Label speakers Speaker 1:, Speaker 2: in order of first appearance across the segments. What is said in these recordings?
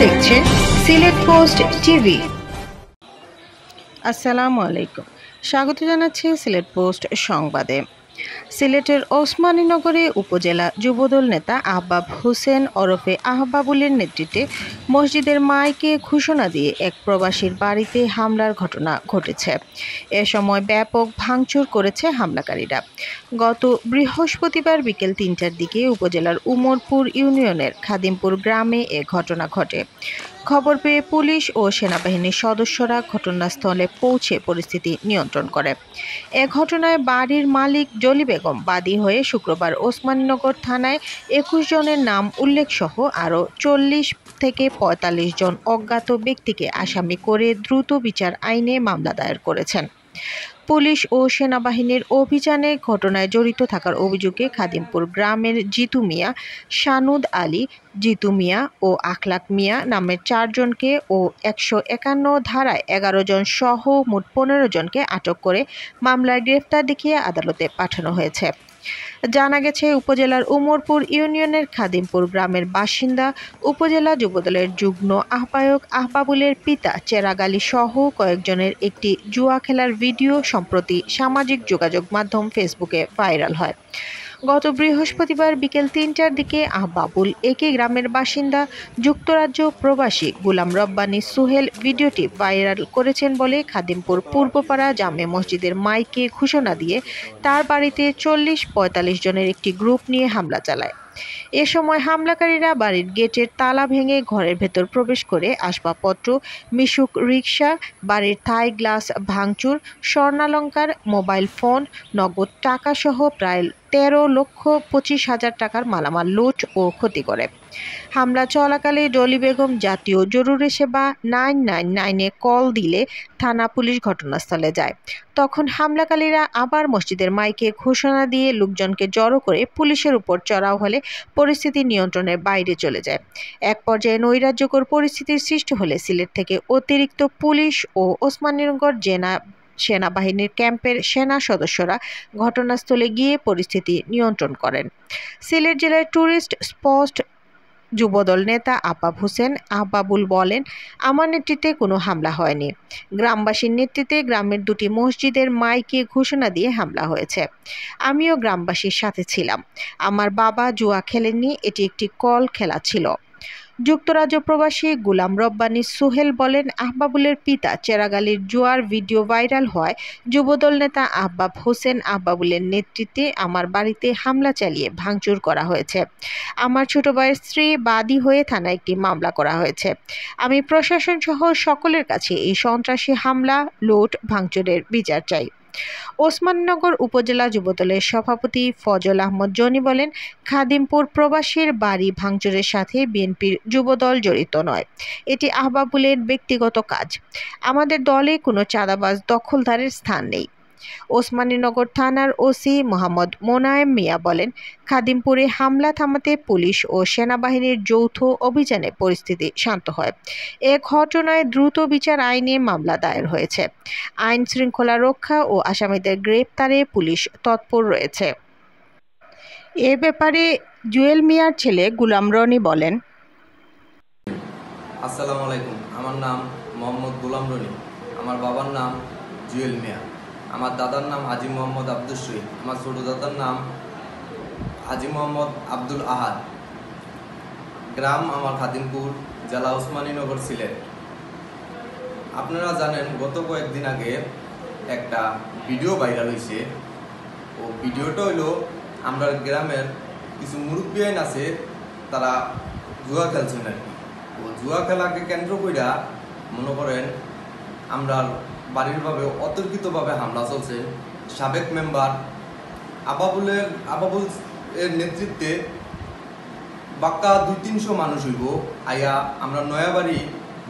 Speaker 1: দেখছেন Sylhet post TV. আসসালামু আলাইকুম, স্বাগত জানাচ্ছি সিলেট পোস্ট সংবাদে। সিলেটের ওসমানীনগরে উপজেলা যুবদল নেতা আহবাব হোসেন ওরফে আহবাবুলের নেতৃত্বে মসজিদের মাইকে ঘোষণা দিয়ে এক প্রবাসীর বাড়িতে হামলার ঘটনা ঘটেছে। এ সময় ব্যাপক ভাঙচুর করেছে হামলাকারীরা। গত বৃহস্পতিবার বিকেল ৩টার দিকে উপজেলার উমরপুর ইউনিয়নের খাদিমপুর গ্রামে এ ঘটনা ঘটে। খবর পেয়ে পুলিশ ও সেনাবাহিনীর সদস্যরা ঘটনাস্থলে পৌঁছে পরিস্থিতি নিয়ন্ত্রণ করে। এ ঘটনায় বাড়ির মালিক জলি বেগম বাদী হয়ে শুক্রবার ওসমানীনগর থানায় ২১ জনের নাম উল্লেখ সহ আরও ৪০ থেকে ৪৫ জন অজ্ঞাত ব্যক্তিকে আসামি করে দ্রুত বিচার আইনে মামলা দায়ের করেছেন। পুলিশ ও সেনাবাহিনীর অভিযানে ঘটনায় জড়িত থাকার অভিযোগে খাদিমপুর গ্রামের জিতু মিয়া, সানুদ আলী, জিতু মিয়া ও আখলাক মিয়া নামের ৪ জনকে ও ১৫১ ধারায় ১১ জন সহ মোট ১৫ জনকে আটক করে মামলার গ্রেফতার দেখিয়ে আদালতে পাঠানো হয়েছে। জানা গেছে, উপজেলার উমরপুর ইউনিয়নের খাদিমপুর গ্রামের বাসিন্দা উপজেলা যুবদলের যুগ্ম আহ্বায়ক আহবাবুলের পিতা চেরাগ আলী সহ কয়েকজনের একটি জুয়া খেলার ভিডিও সম্প্রতি সামাজিক যোগাযোগ মাধ্যম ফেসবুকে ভাইরাল হয়। গত বৃহস্পতিবার বিকেল ৩টার দিকে আহবাবুল একই গ্রামের বাসিন্দা যুক্তরাজ্য প্রবাসী গুলাম রব্বানী সুহেল ভিডিওটি ভাইরাল করেছেন বলে খাদিমপুর পূর্বপাড়া জামে মসজিদের মাইকে ঘোষণা দিয়ে তার বাড়িতে ৪০-৪৫ জনের একটি গ্রুপ নিয়ে হামলা চালায়। এ সময় হামলাকারীরা বাড়ির গেটের তালা ভেঙে ঘরের ভেতর প্রবেশ করে আসবাবপত্র, মিশুক রিকশা, বাড়ির থাই গ্লাস ভাঙচুর, স্বর্ণালংকার, মোবাইল ফোন, নগদ টাকা সহ প্রায় ১৩,২৫,০০০ টাকার মালামাল লুট ও ক্ষতি করে। হামলা চলাকালে জলি বেগম জাতীয় জরুরি সেবা ৯৯৯-এ কল দিলে থানা পুলিশ ঘটনাস্থলে যায়। তখন হামলাকারীরা আবার মসজিদের মাইকে ঘোষণা দিয়ে লোকজনকে জড়ো করে পুলিশের উপর চড়াও হলে পরিস্থিতি নিয়ন্ত্রণের বাইরে চলে যায়। এক পর্যায়ে নৈরাজ্যকর পরিস্থিতির সৃষ্টি হলে সিলেট থেকে অতিরিক্ত পুলিশ ও ওসমানীনগর সেনাবাহিনীর ক্যাম্পের সেনা সদস্যরা ঘটনাস্থলে গিয়ে পরিস্থিতি নিয়ন্ত্রণ করেন। সিলেট জেলার ট্যুরিস্ট স্পট যুবদল নেতা আহবাব হোসেন আহবাবুল বলেন, আমার নেতৃত্বে কোনো হামলা হয়নি। গ্রামবাসীর নেতৃত্বে গ্রামের দুটি মসজিদের মাইকে ঘোষণা দিয়ে হামলা হয়েছে। আমিও গ্রামবাসীর সাথে ছিলাম। আমার বাবা জুয়া খেলেননি, এটি একটি কল খেলা ছিল। যুক্তরাজ্য প্রবাসী গুলাম রব্বানী সুহেল বলেন, আহবাবুলের পিতা চেরাগ আলীর জুয়ার ভিডিও ভাইরাল হওয়ায় যুবদল নেতা আহবাব হোসেন আহবাবুলের নেতৃত্বে আমার বাড়িতে হামলা চালিয়ে ভাঙচুর করা হয়েছে। আমার ছোট ভাইয়ের স্ত্রী বাদী হয়ে থানায় একটি মামলা করা হয়েছে। আমি প্রশাসন সহ সকলের কাছে এই সন্ত্রাসী হামলা, লুট, ভাঙচুরের বিচার চাই। ওসমানীনগর উপজেলা যুবদলের সভাপতি ফজল আহমদ জনি বলেন, খাদিমপুর প্রবাসীর বাড়ি ভাঙচুরের সাথে বিএনপির যুবদল জড়িত নয়। এটি আহবাবুলের ব্যক্তিগত কাজ। আমাদের দলে কোনো চাঁদাবাজ দখলদারের স্থান নেই। ওসমানীনগর থানার ওসি মোহাম্মদ মোনায়েম মিয়া বলেন, খাদিমপুরে হামলা থামাতে পুলিশ ও সেনাবাহিনীর যৌথ অভিযানে পরিস্থিতি শান্ত হয়। এ ঘটনায় দ্রুত বিচার আইনে মামলা দায়ের হয়েছে। আইন শৃঙ্খলা রক্ষা ও আসামিদের গ্রেপ্তারে পুলিশ তৎপর রয়েছে। এ ব্যাপারে জুয়েল মিয়ার ছেলে গুলাম রনি বলেন,
Speaker 2: আসসালামু আলাইকুম, আমার নাম মোহাম্মদ গুলাম রনি। আমার বাবার নাম জুয়েল মিয়া। আমার দাদার নাম হাজি মোহাম্মদ আব্দুল শহীদ। আমার ছোট দাদার নাম হাজি মোহাম্মদ আব্দুল আহাদ। গ্রাম আমার খাদিমপুর, জেলা ওসমানীনগর, সিলেট। আপনারা জানেন, গত কয়েকদিন আগে একটা ভিডিও ভাইরাল হয়েছে। ও ভিডিওটা হইলো আমরা গ্রামের কিছু মুরব্বী আইন আছে, তারা জুয়া খেলছেন আর কি। ও জুয়া খেলাকে কেন্দ্র কইরা মনে করেন আমরা বাড়িরভাবে অতর্কিতভাবে হামলা চলছে। সাবেক মেম্বার আবাবুল এর নেতৃত্বে বাক্কা ২-৩০০ মানুষ হইব আইয়া আমরা নয়াবাড়ি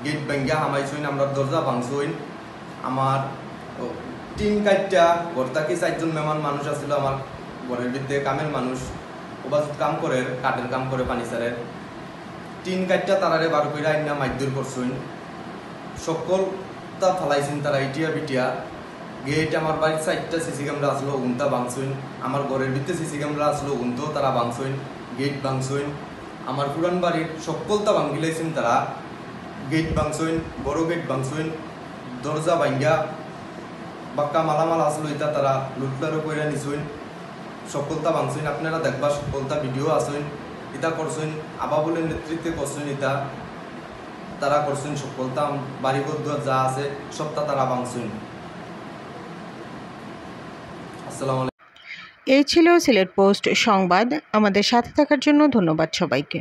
Speaker 2: গেট ভাঙ্গিয়া হামাইছইন, আমরা দরজা ভাঙছইন। আমার টিন কাটটা ঘর থাকি ৪ জন মেহমান মানুষ আসছিল আমার ঘরের ভিতরে, কামের মানুষ, ওবাজত কাম করে, কাঠের কাম করে, ফার্নিচারের। টিন কাটটা তারারে বার কইরা আইনা মাইদুর করছইন। সকলটা ফালাইছেন তারা ইটিয়া বিটিয়া। গেট আমার বাড়ির ৪টা সিসি ক্যামেরা আসলো, উনটা ভাঙছইন। আমার ঘরের ভিতরে সিসি ক্যামেরা আসলো, উনটাও তারা ভাঙছইন, গেট ভাঙছইন। আমার পুরান বাড়ির সকলটা ভাঙ্গিলাইছেন তারা। গেট ভাঙছইন, বড় গেট ভাঙছইন, দরজা ভাঙ্গা বাক্কা মালামাল আসলো ইতা তারা লুটলারও কইরা নিছইন, সফলতা ভাঙছইন। আপনারা দেখবা সফলতা ভিডিও আসইন, ইতা করছইন আবাবুলের নেতৃত্বে করছইন, ইতা তারা করছইন সফলতা। বাড়িঘর দুয়ার যা আছে সবটা তারা ভাঙছইন। আসসালামু আলাইকুম।
Speaker 1: এই ছিল সিলেট পোস্ট সংবাদ। আমাদের সাথে থাকার জন্য ধন্যবাদ সবাইকে।